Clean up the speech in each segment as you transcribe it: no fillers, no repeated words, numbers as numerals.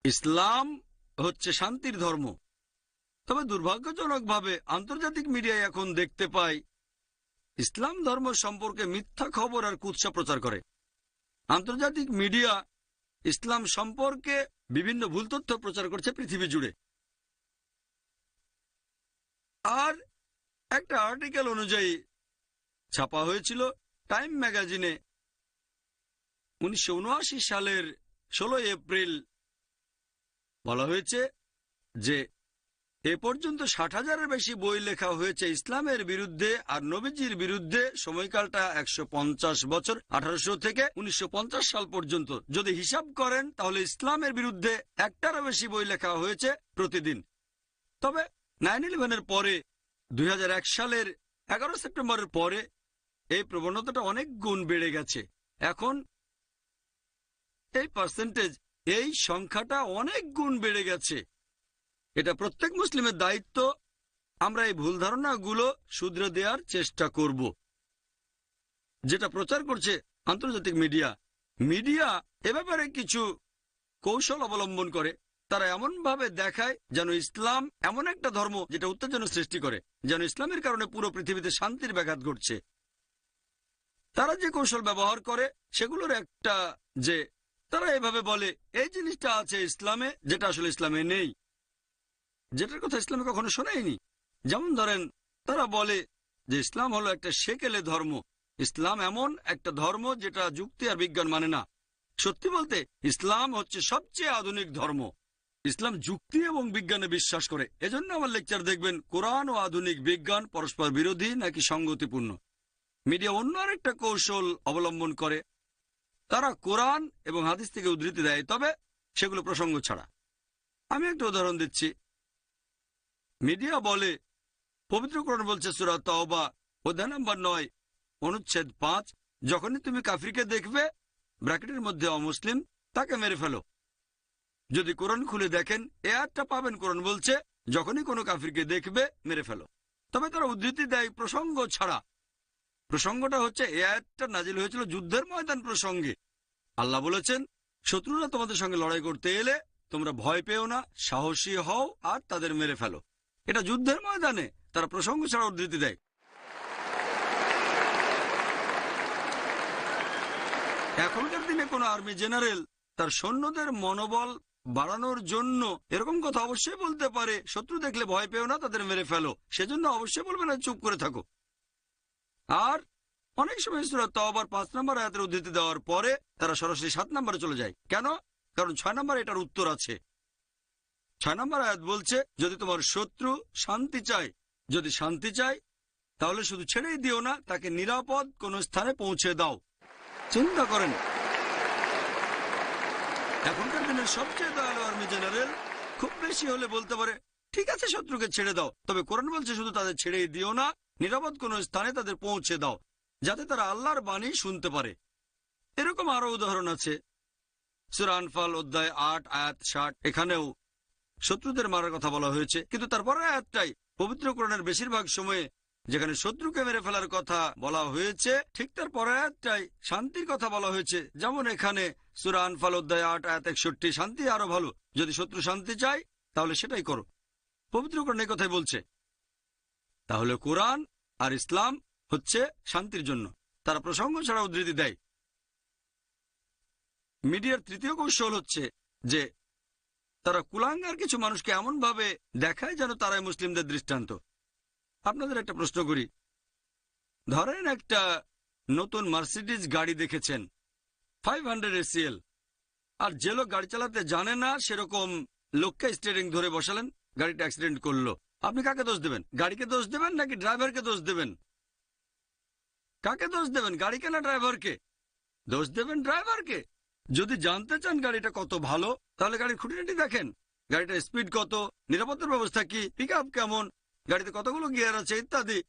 ইসলাম হচ্ছে শান্তির ধর্ম। তবে দুর্ভাগ্যজনকভাবে আন্তর্জাতিক মিডিয়ায় এখন দেখতে পাই ইসলাম ধর্ম সম্পর্কে মিথ্যা খবর আর কুৎসা প্রচার করে। আন্তর্জাতিক মিডিয়া ইসলাম সম্পর্কে বিভিন্ন ভুল তথ্য প্রচার করছে পৃথিবী জুড়ে। আর একটা আর্টিকেল অনুযায়ী ছাপা হয়েছিল টাইম ম্যাগাজিনে 1979 সালের 16 এপ্রিল, বলা হয়েছে যে এ পর্যন্ত 60,000-এর বেশি বই লেখা হয়েছে ইসলামের বিরুদ্ধে আর নবীজির বিরুদ্ধে। সময়কালটা 150 বছর, 1800 থেকে 1950 সাল পর্যন্ত। যদি হিসাব করেন তাহলে ইসলামের বিরুদ্ধে একটারও বেশি বই লেখা হয়েছে প্রতিদিন। তবে 9/11-এর পরে 2001 সালের 11 সেপ্টেম্বরের পরে এই প্রবণতাটা অনেক গুণ বেড়ে গেছে। এখন এই পার্সেন্টেজ, এই সংখ্যাটা অনেক গুণ বেড়ে গেছে। এটা প্রত্যেক মুসলিমের দায়িত্ব আমরা এই ভুল ধারণাগুলো শুধরে দেওয়ার চেষ্টা করব যেটা প্রচার করছে আন্তর্জাতিক মিডিয়া। মিডিয়া এ ব্যাপারে কিছু কৌশল অবলম্বন করে। তারা এমনভাবে দেখায় যেন ইসলাম এমন একটা ধর্ম যেটা উত্তেজনা সৃষ্টি করে, যেন ইসলামের কারণে পুরো পৃথিবীতে শান্তির ব্যাঘাত ঘটছে। তারা যে কৌশল ব্যবহার করে সেগুলোর একটা যে তারা এভাবে বলে এই জিনিসটা আছে ইসলামে যেটা আসলে ইসলামে নেই, যেটার কথা ইসলামে কখনো শোনায়নি। যেমন ধরেন, তারা বলে যে ইসলাম হলো একটা সেকেলে ধর্ম। ইসলাম এমন একটা ধর্ম যেটা যুক্তি আর বিজ্ঞান মানে না। সত্যি বলতে ইসলাম হচ্ছে সবচেয়ে আধুনিক ধর্ম। ইসলাম যুক্তি এবং বিজ্ঞানে বিশ্বাস করে। এজন্য আমার লেকচার দেখবেন কোরআন ও আধুনিক বিজ্ঞান পরস্পর বিরোধী নাকি সঙ্গতিপূর্ণ। মিডিয়া অন্য আরেকটা কৌশল অবলম্বন করে। তারা কোরআন এবং হাদিস থেকে উদ্ধৃতি দেয়, তবে সেগুলো প্রসঙ্গ ছাড়া। আমি একটা উদাহরণ দিচ্ছি। মিডিয়া বলে পবিত্র কোরআন বলছে সূরা তাওবা অধ্যায় নম্বর 9 অনুচ্ছেদ 5, যখনই তুমি কাফিরকে দেখবে ব্র্যাকেটের মধ্যে অমুসলিম তাকে মেরে ফেলো। যদি কোরআন খুলে দেখেন এ আয়াতটা পাবেন কোরআন বলছে যখনই কোনো কাফিরকে দেখবে মেরে ফেলো। তবে তারা উদ্ধৃতি দেয় প্রসঙ্গ ছাড়া। প্রসঙ্গটা হচ্ছে এ আয়াতটা নাজিল হয়েছিল যুদ্ধের ময়দান প্রসঙ্গে। আল্লাহ বলেছেন শত্রুরা তোমাদের সঙ্গে লড়াই করতে এলে তোমরা ভয় পেও না, সাহসী হও আর তাদের মেরে ফেলো। এটা যুদ্ধের ময়দানে, তারা প্রসঙ্গ ছাড়া উদ্ধৃতি দেয়। এখনকার দিনে কোনো আর্মি জেনারেল তার সৈন্যদের মনোবল বাড়ানোর জন্য এরকম কথা অবশ্যই বলতে পারে, শত্রু দেখলে ভয় পেও না, তাদের মেরে ফেলো। সেজন্য অবশ্যই বলবে না চুপ করে থাকো। আর অনেক সময় সূরা তাওবার 5 নম্বর আয়াতের উদ্ধৃতি দেওয়ার পরে তারা সরাসরি 7 নম্বরে চলে যায়। কেন? কারণ 6 নম্বর এটার উত্তর আছে। 6 নম্বর আয়াত বলছে যদি তোমার শত্রু শান্তি চায়, যদি শান্তি চায় তাহলে শুধু ছেড়েই দিও না, তাকে নিরাপদ কোন স্থানে পৌঁছে দাও। চিন্তা করেন, এখনকার দিনের সবচেয়ে দয়ালু আর্মি জেনারেল খুব বেশি হলে বলতে পারে ঠিক আছে শত্রুকে ছেড়ে দাও, তবে কোরআন বলছে শুধু তাদের ছেড়েই দিও না, নিরাপদ কোন স্থানে তাদের পৌঁছে দাও যাতে তারা আল্লাহর বাণী শুনতে পারে। এরকম আরো উদাহরণ আছে। সূরা আনফাল অধ্যায় 8 আয়াত 60, এখানেও শত্রুদের মারার কথা বলা হয়েছে, কিন্তু তারপরের আয়াতটাই পবিত্র কোরআনের বেশিরভাগ সময়ে যেখানে শত্রুকে মেরে ফেলার কথা বলা হয়েছে ঠিক তার পরের আয়াতটাই শান্তির কথা বলা হয়েছে। যেমন এখানে সূরা আনফাল অধ্যায় 8 আয়াত 61, শান্তি আরো ভালো, যদি শত্রু শান্তি চায় তাহলে সেটাই করো। পবিত্র কোরআন এই কথাই বলছে। তাহলে কোরআন আর ইসলাম হচ্ছে শান্তির জন্য, তারা প্রসঙ্গ ছাড়া উদ্ধৃতি দেয়। মিডিয়ার তৃতীয় কৌশল হচ্ছে যে তারা কুলাঙ্গার কিছু মানুষকে এমন ভাবে দেখায় যেন তারাই মুসলিমদের দৃষ্টান্ত। আপনাদের একটা প্রশ্ন করি, ধরেন একটা নতুন মার্সিডিজ গাড়ি দেখেছেন 500 SEL, আর যে লোক গাড়ি চালাতে জানে না সেরকম লোককে স্টিয়ারিং ধরে বসালেন, গাড়িটা অ্যাক্সিডেন্ট করলো। আপনি কাকে দোষ দেবেন? গাড়িকে দোষ দেবেন নাকি ড্রাইভারকে দোষ দেবেন? কাকে দোষ দেবেন, গাড়িকে না ড্রাইভারকে? দোষ দেবেন ড্রাইভারকে। যদি জানতে চান গাড়িটা কত ভালো তাহলে গাড়ির খুঁটিনাটি দেখেন, গাড়িটার স্পিড কত, নিরাপত্তার ব্যবস্থা কি, পিকআপ কেমন, গাড়িতে কতগুলো গিয়ার আছে ইত্যাদি।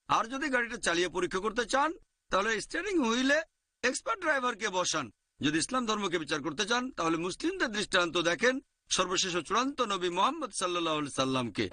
আর যদি গাড়িটা চালিয়ে পরীক্ষা করতে চান তাহলে স্টিয়ারিং হুইলে এক্সপার্ট ড্রাইভারকে বসান। যদি ইসলাম ধর্মকে বিচার করতে চান তাহলে মুসলিমদের দৃষ্টান্ত দেখেন সর্বশেষ ও চূড়ান্ত নবী মুহাম্মদ সাল্লাল্লাহু আলাইহি সাল্লামকে।